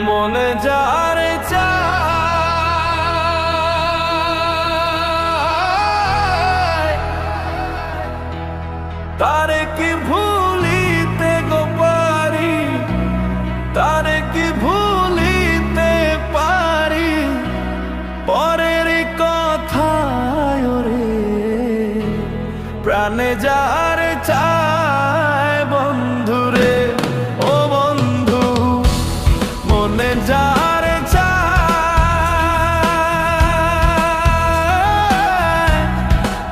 মনে যারে চায় তারে কি ভুলিতে গো পারি, তারে কি ভুলিতে পারি পরের কথায় রে প্রাণে যারে চায় বন্ধুরে ও বন্ধু মনে যারে চায়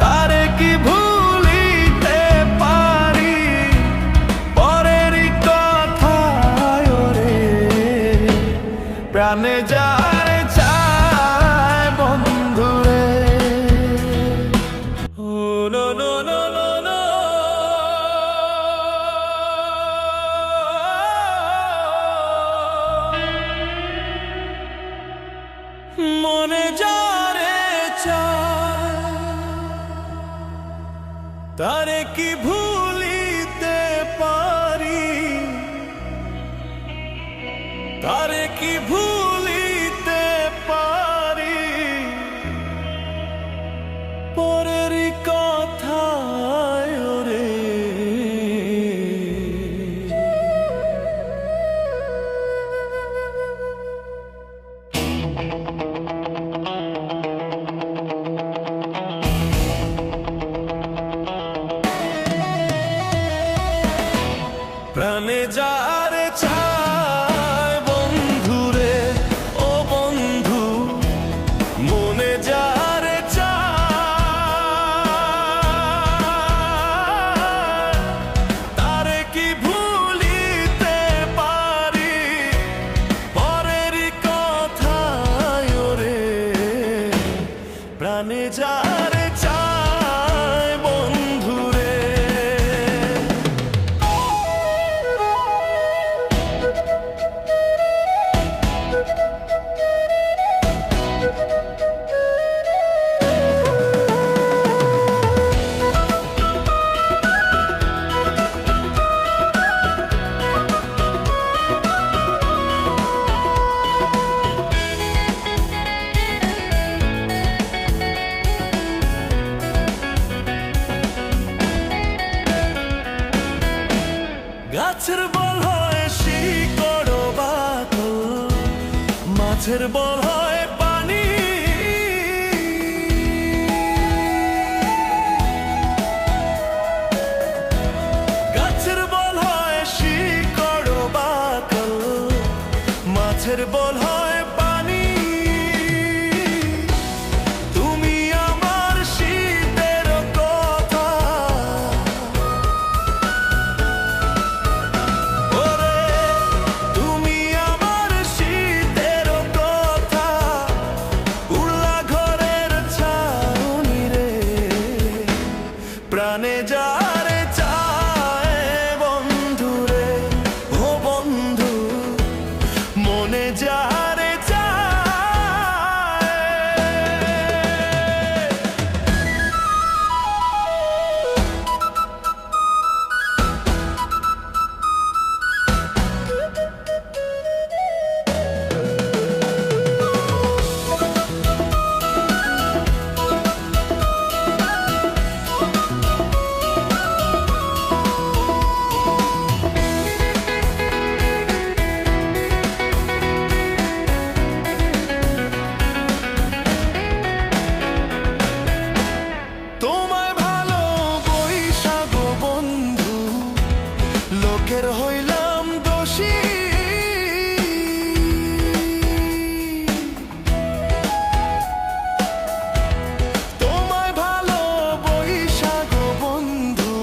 তারে কি ভুলিতে পারি পরের কথায় রে প্রাণে যারে চায় বন্ধুরে। ও no no no no no মনে যারে চায় তারে কি ভুলিতে পারি, তারে কি ভুলিতে পারি পরের কথায় রে প্রাণে যারে চায় বন্ধুরে ও বন্ধু মনে যারে চায় তারে কি ভুলিতে পারি পরের কথায় রে প্রাণে যারে চায় বন্ধুরে। গাছের বল হয় শিকড় বাকল, মাছের বল হয় পানি, গাছের বল হয় শিকড় বাকল, মাছের বল হয় পানি। তুমি আমার শীতের কথা প্রাণে যারে চায় বন্ধুরে ও বন্ধু মনে যারে চায়। তোমায় ভালোবাসা গো বন্ধু লোকের হইলাম দোষী, তোমায় ভালোবাসা গো বন্ধু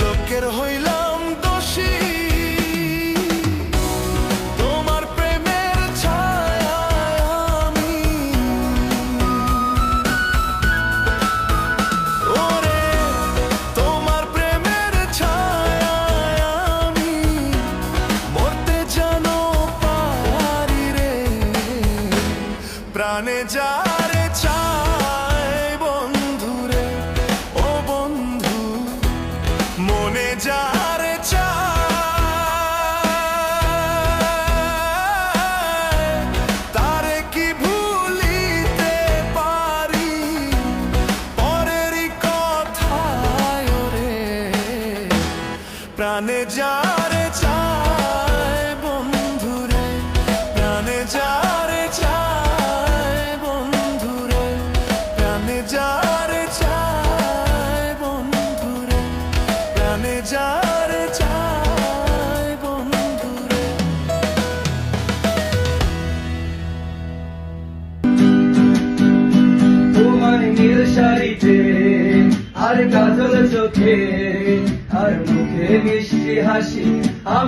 লোকের হইলাম দোষী। তোমার প্রেমের ছায়ায় আমি ওরে তোমার প্রেমের ছায়ায় আমি মরতে যেন পারি রে প্রাণে যারে চায় বন্ধুরে ও বন্ধু মনে যারে চায়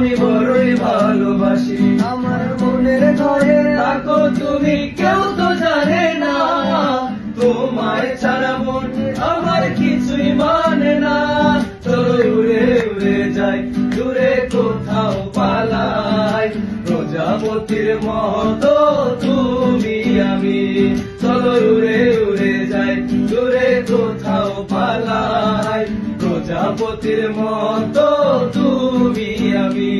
আমি বড়ই ভালোবাসি। আমার মনের ঘরে থাকো তুমি, কেউ তো জানে না, তোমায় ছাড়া মন আমার কিছুই মানে না। চলো উড়ে উড়ে যাই, দূরে কোথাও পালাই, প্রজাপতির মতো তুমি আমি। চলো উড়ে উড়ে যাই, দূরে কোথাও পালাই, প্রজাপতির মতো তুমি আমি।